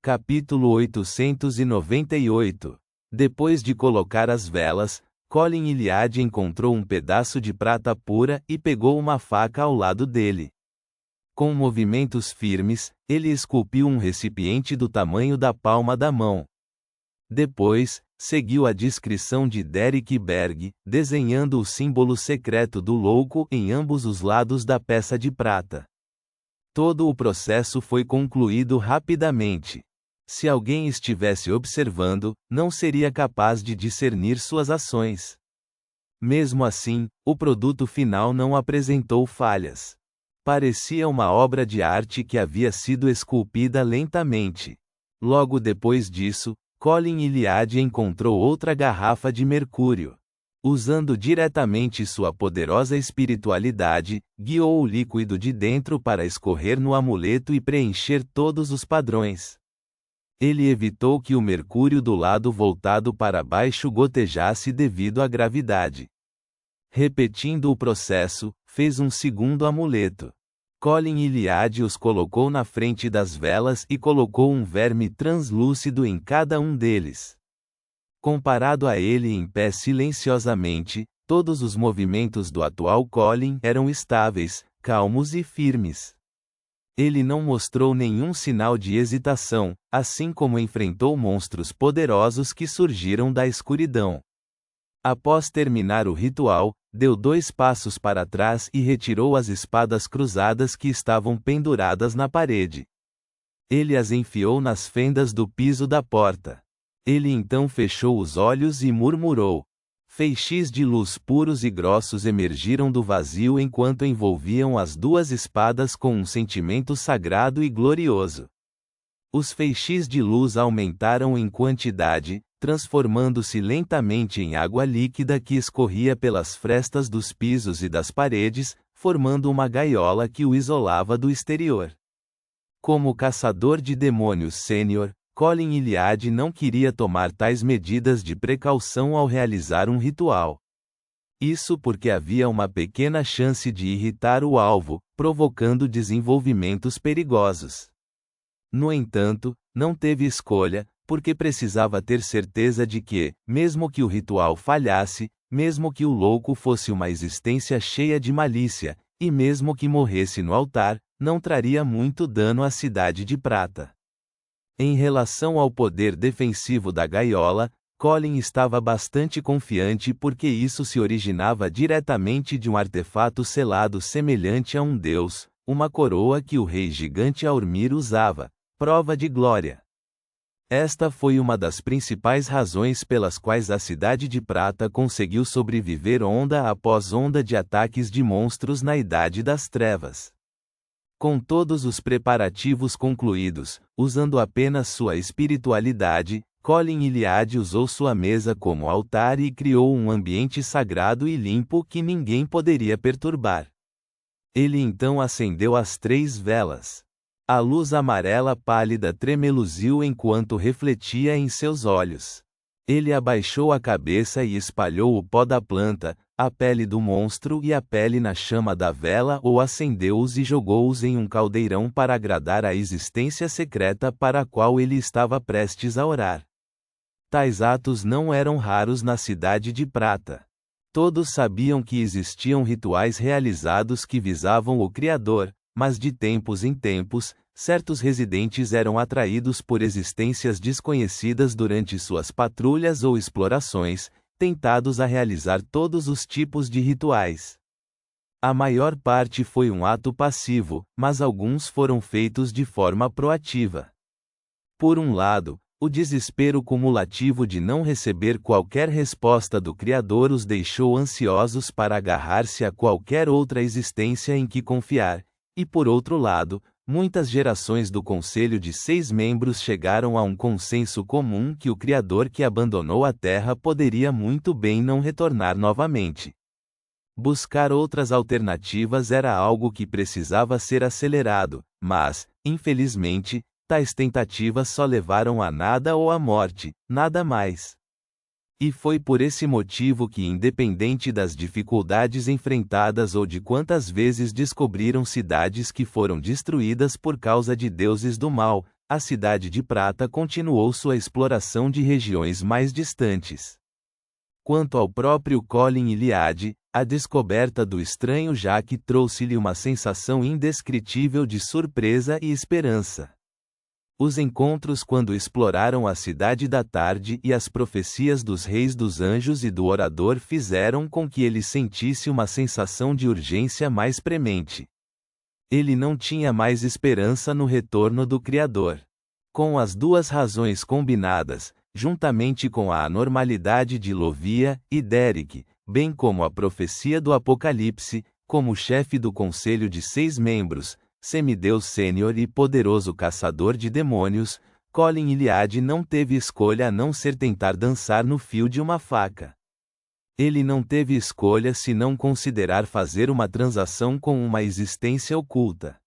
Capítulo 898. Depois de colocar as velas, Colin Iliad encontrou um pedaço de prata pura e pegou uma faca ao lado dele. Com movimentos firmes, ele esculpiu um recipiente do tamanho da palma da mão. Depois, seguiu a descrição de Derek Berg, desenhando o símbolo secreto do louco em ambos os lados da peça de prata. Todo o processo foi concluído rapidamente. Se alguém estivesse observando, não seria capaz de discernir suas ações. Mesmo assim, o produto final não apresentou falhas. Parecia uma obra de arte que havia sido esculpida lentamente. Logo depois disso, Colin Iliad encontrou outra garrafa de mercúrio. Usando diretamente sua poderosa espiritualidade, guiou o líquido de dentro para escorrer no amuleto e preencher todos os padrões. Ele evitou que o mercúrio do lado voltado para baixo gotejasse devido à gravidade. Repetindo o processo, fez um segundo amuleto. Colin Iliad os colocou na frente das velas e colocou um verme translúcido em cada um deles. Comparado a ele em pé silenciosamente, todos os movimentos do atual Colin eram estáveis, calmos e firmes. Ele não mostrou nenhum sinal de hesitação, assim como enfrentou monstros poderosos que surgiram da escuridão. Após terminar o ritual, deu 2 passos para trás e retirou as espadas cruzadas que estavam penduradas na parede. Ele as enfiou nas fendas do piso da porta. Ele então fechou os olhos e murmurou. Feixes de luz puros e grossos emergiram do vazio enquanto envolviam as 2 espadas com um sentimento sagrado e glorioso. Os feixes de luz aumentaram em quantidade, transformando-se lentamente em água líquida que escorria pelas frestas dos pisos e das paredes, formando uma gaiola que o isolava do exterior. Como caçador de demônios sênior, Colin Iliad não queria tomar tais medidas de precaução ao realizar um ritual. Isso porque havia uma pequena chance de irritar o alvo, provocando desenvolvimentos perigosos. No entanto, não teve escolha, porque precisava ter certeza de que, mesmo que o ritual falhasse, mesmo que o louco fosse uma existência cheia de malícia, e mesmo que morresse no altar, não traria muito dano à Cidade de Prata. Em relação ao poder defensivo da gaiola, Colin estava bastante confiante porque isso se originava diretamente de um artefato selado semelhante a um deus, uma coroa que o rei gigante Aurmir usava, prova de glória. Esta foi uma das principais razões pelas quais a Cidade de Prata conseguiu sobreviver onda após onda de ataques de monstros na Idade das Trevas. Com todos os preparativos concluídos, usando apenas sua espiritualidade, Colin Iliad usou sua mesa como altar e criou um ambiente sagrado e limpo que ninguém poderia perturbar. Ele então acendeu as 3 velas. A luz amarela pálida tremeluziu enquanto refletia em seus olhos. Ele abaixou a cabeça e espalhou o pó da planta, a pele do monstro e a pele na chama da vela ou acendeu-os e jogou-os em um caldeirão para agradar a existência secreta para a qual ele estava prestes a orar. Tais atos não eram raros na Cidade de Prata. Todos sabiam que existiam rituais realizados que visavam o Criador, mas de tempos em tempos, certos residentes eram atraídos por existências desconhecidas durante suas patrulhas ou explorações, tentados a realizar todos os tipos de rituais. A maior parte foi um ato passivo, mas alguns foram feitos de forma proativa. Por um lado, o desespero cumulativo de não receber qualquer resposta do Criador os deixou ansiosos para agarrar-se a qualquer outra existência em que confiar, e por outro lado, muitas gerações do Conselho de 6 membros chegaram a um consenso comum que o Criador que abandonou a Terra poderia muito bem não retornar novamente. Buscar outras alternativas era algo que precisava ser acelerado, mas, infelizmente, tais tentativas só levaram a nada ou à morte, nada mais. E foi por esse motivo que, independente das dificuldades enfrentadas ou de quantas vezes descobriram cidades que foram destruídas por causa de deuses do mal, a Cidade de Prata continuou sua exploração de regiões mais distantes. Quanto ao próprio Colin Iliad, a descoberta do estranho Jack trouxe-lhe uma sensação indescritível de surpresa e esperança. Os encontros quando exploraram a Cidade da Tarde e as profecias dos Reis dos Anjos e do Orador fizeram com que ele sentisse uma sensação de urgência mais premente. Ele não tinha mais esperança no retorno do Criador. Com as duas razões combinadas, juntamente com a anormalidade de Lovia e Derek, bem como a profecia do Apocalipse, como chefe do conselho de 6 membros, semideus sênior e poderoso caçador de demônios, Colin Iliad não teve escolha a não ser tentar dançar no fio de uma faca. Ele não teve escolha senão considerar fazer uma transação com uma existência oculta.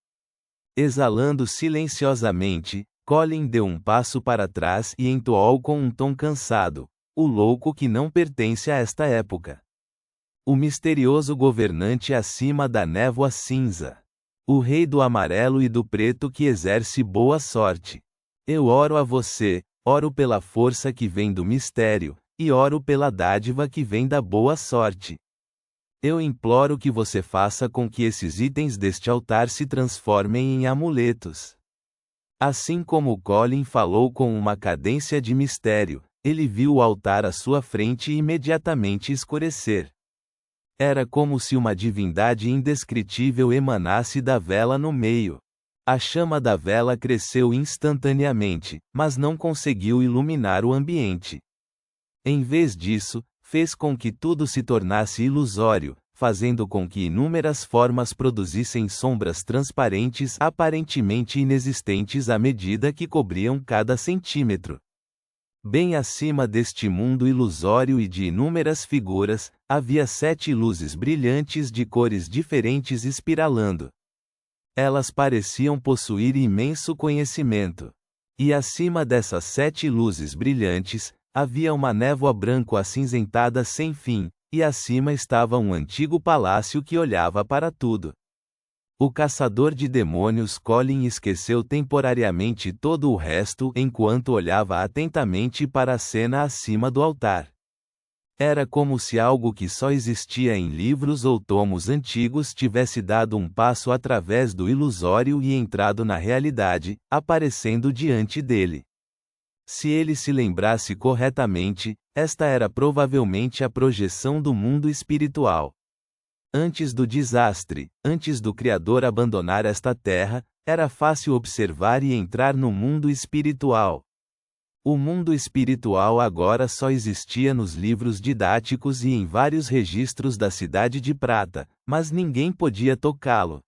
Exalando silenciosamente, Colin deu um passo para trás e entoou com um tom cansado: "O louco que não pertence a esta época. O misterioso governante acima da névoa cinza. O rei do amarelo e do preto que exerce boa sorte. Eu oro a você, oro pela força que vem do mistério, e oro pela dádiva que vem da boa sorte. Eu imploro que você faça com que esses itens deste altar se transformem em amuletos." Assim como Colin falou com uma cadência de mistério, ele viu o altar à sua frente imediatamente escurecer. Era como se uma divindade indescritível emanasse da vela no meio. A chama da vela cresceu instantaneamente, mas não conseguiu iluminar o ambiente. Em vez disso, fez com que tudo se tornasse ilusório, fazendo com que inúmeras formas produzissem sombras transparentes aparentemente inexistentes à medida que cobriam cada centímetro. Bem acima deste mundo ilusório e de inúmeras figuras, havia 7 luzes brilhantes de cores diferentes espiralando. Elas pareciam possuir imenso conhecimento. E acima dessas 7 luzes brilhantes, havia uma névoa branco-acinzentada sem fim, e acima estava um antigo palácio que olhava para tudo. O caçador de demônios Colin esqueceu temporariamente todo o resto enquanto olhava atentamente para a cena acima do altar. Era como se algo que só existia em livros ou tomos antigos tivesse dado um passo através do ilusório e entrado na realidade, aparecendo diante dele. Se ele se lembrasse corretamente, esta era provavelmente a projeção do mundo espiritual. Antes do desastre, antes do Criador abandonar esta terra, era fácil observar e entrar no mundo espiritual. O mundo espiritual agora só existia nos livros didáticos e em vários registros da Cidade de Prata, mas ninguém podia tocá-lo.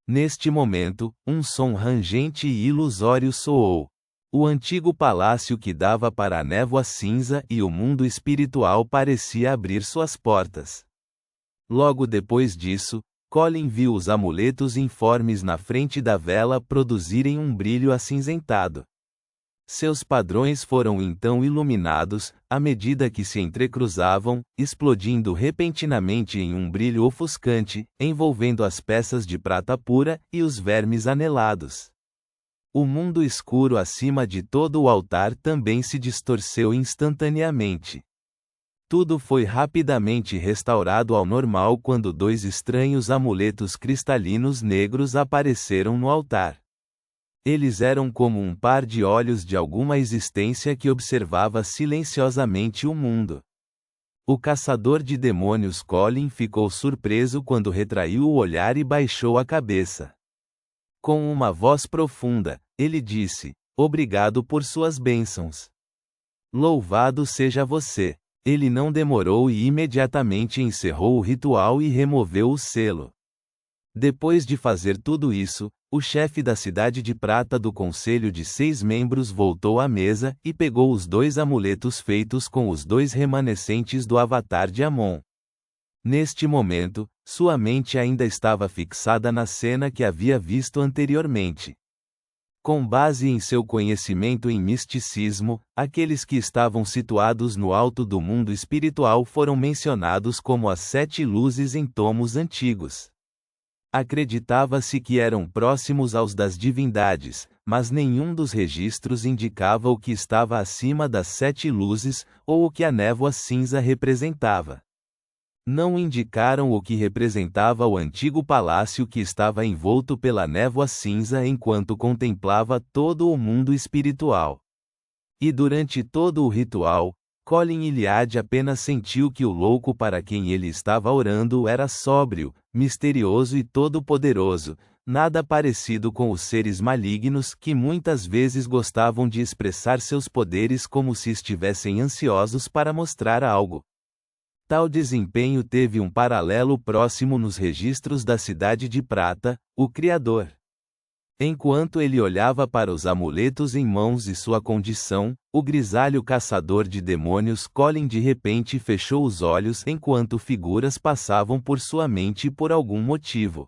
Neste momento, um som rangente e ilusório soou. O antigo palácio que dava para a névoa cinza e o mundo espiritual parecia abrir suas portas. Logo depois disso, Colin viu os amuletos informes na frente da vela produzirem um brilho acinzentado. Seus padrões foram então iluminados, à medida que se entrecruzavam, explodindo repentinamente em um brilho ofuscante, envolvendo as peças de prata pura e os vermes anelados. O mundo escuro acima de todo o altar também se distorceu instantaneamente. Tudo foi rapidamente restaurado ao normal quando 2 estranhos amuletos cristalinos negros apareceram no altar. Eles eram como um par de olhos de alguma existência que observava silenciosamente o mundo. O caçador de demônios Colin ficou surpreso quando retraiu o olhar e baixou a cabeça. Com uma voz profunda, ele disse: "Obrigado por suas bênçãos. Louvado seja você." Ele não demorou e imediatamente encerrou o ritual e removeu o selo. Depois de fazer tudo isso, o chefe da Cidade de Prata do Conselho de 6 membros voltou à mesa e pegou os 2 amuletos feitos com os 2 remanescentes do Avatar de Amon. Neste momento, sua mente ainda estava fixada na cena que havia visto anteriormente. Com base em seu conhecimento em misticismo, aqueles que estavam situados no alto do mundo espiritual foram mencionados como as 7 luzes em tomos antigos. Acreditava-se que eram próximos aos das divindades, mas nenhum dos registros indicava o que estava acima das 7 luzes, ou o que a névoa cinza representava. Não indicaram o que representava o antigo palácio que estava envolto pela névoa cinza enquanto contemplava todo o mundo espiritual. E durante todo o ritual, Colin Iliad apenas sentiu que o louco para quem ele estava orando era sóbrio, misterioso e todo-poderoso, nada parecido com os seres malignos que muitas vezes gostavam de expressar seus poderes como se estivessem ansiosos para mostrar algo. Tal desempenho teve um paralelo próximo nos registros da Cidade de Prata, o Criador. Enquanto ele olhava para os amuletos em mãos e sua condição, o grisalho caçador de demônios Colin de repente fechou os olhos enquanto figuras passavam por sua mente por algum motivo.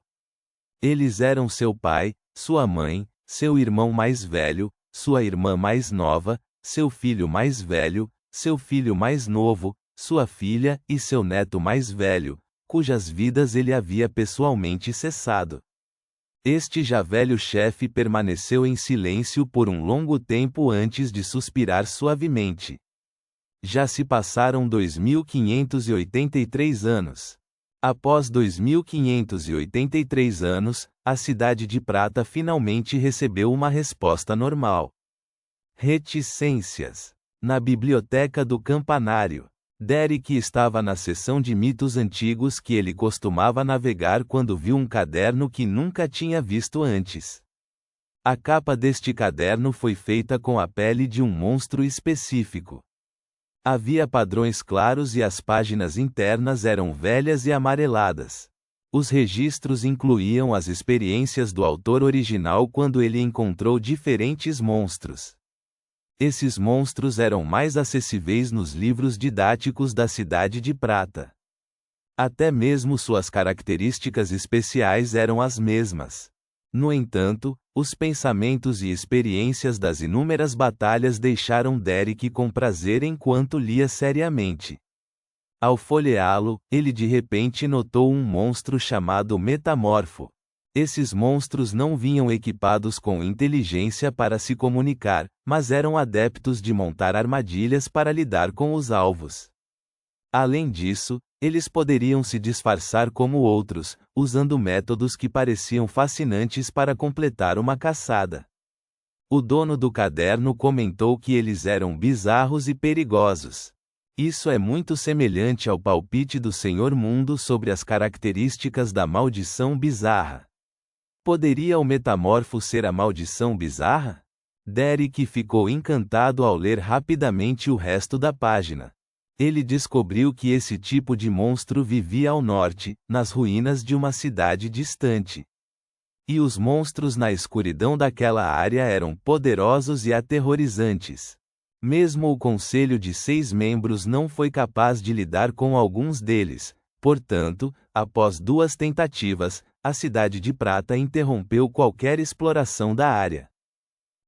Eles eram seu pai, sua mãe, seu irmão mais velho, sua irmã mais nova, seu filho mais velho, seu filho mais novo, sua filha e seu neto mais velho, cujas vidas ele havia pessoalmente cessado. Este já velho chefe permaneceu em silêncio por um longo tempo antes de suspirar suavemente. Já se passaram 2583 anos. Após 2583 anos, a Cidade de Prata finalmente recebeu uma resposta normal. Reticências. Na biblioteca do campanário. Derek estava na seção de mitos antigos que ele costumava navegar quando viu um caderno que nunca tinha visto antes. A capa deste caderno foi feita com a pele de um monstro específico. Havia padrões claros e as páginas internas eram velhas e amareladas. Os registros incluíam as experiências do autor original quando ele encontrou diferentes monstros. Esses monstros eram mais acessíveis nos livros didáticos da Cidade de Prata. Até mesmo suas características especiais eram as mesmas. No entanto, os pensamentos e experiências das inúmeras batalhas deixaram Derek com prazer enquanto lia seriamente. Ao folheá-lo, ele de repente notou um monstro chamado Metamorfo. Esses monstros não vinham equipados com inteligência para se comunicar, mas eram adeptos de montar armadilhas para lidar com os alvos. Além disso, eles poderiam se disfarçar como outros, usando métodos que pareciam fascinantes para completar uma caçada. O dono do caderno comentou que eles eram bizarros e perigosos. Isso é muito semelhante ao palpite do Senhor Mundo sobre as características da maldição bizarra. Poderia o metamorfo ser a maldição bizarra? Derek ficou encantado ao ler rapidamente o resto da página. Ele descobriu que esse tipo de monstro vivia ao norte, nas ruínas de uma cidade distante. E os monstros na escuridão daquela área eram poderosos e aterrorizantes. Mesmo o conselho de 6 membros não foi capaz de lidar com alguns deles. Portanto, após 2 tentativas, a Cidade de Prata interrompeu qualquer exploração da área.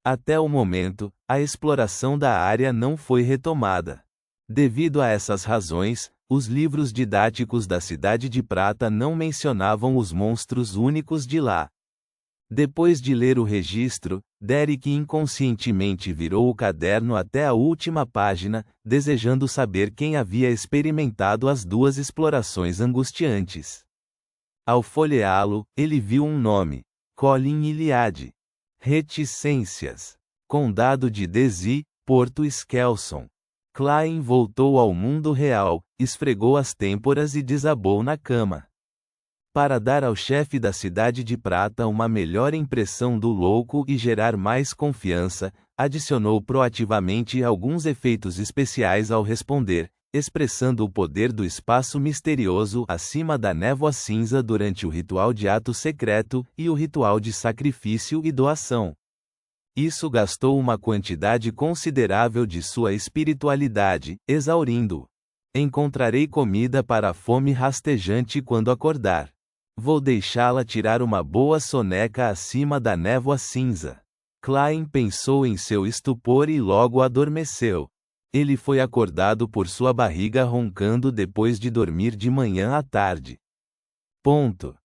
Até o momento, a exploração da área não foi retomada. Devido a essas razões, os livros didáticos da Cidade de Prata não mencionavam os monstros únicos de lá. Depois de ler o registro, Derek inconscientemente virou o caderno até a última página, desejando saber quem havia experimentado as 2 explorações angustiantes. Ao folheá-lo, ele viu um nome: Colin Iliad. Reticências. Condado de Desi, Porto Skelson. Klein voltou ao mundo real, esfregou as têmporas e desabou na cama. Para dar ao chefe da Cidade de Prata uma melhor impressão do louco e gerar mais confiança, adicionou proativamente alguns efeitos especiais ao responder, expressando o poder do espaço misterioso acima da névoa cinza durante o ritual de ato secreto e o ritual de sacrifício e doação. Isso gastou uma quantidade considerável de sua espiritualidade, exaurindo-o. Encontrarei comida para a fome rastejante quando acordar. Vou deixá-la tirar uma boa soneca acima da névoa cinza. Klein pensou em seu estupor e logo adormeceu. Ele foi acordado por sua barriga roncando depois de dormir de manhã à tarde. Ponto.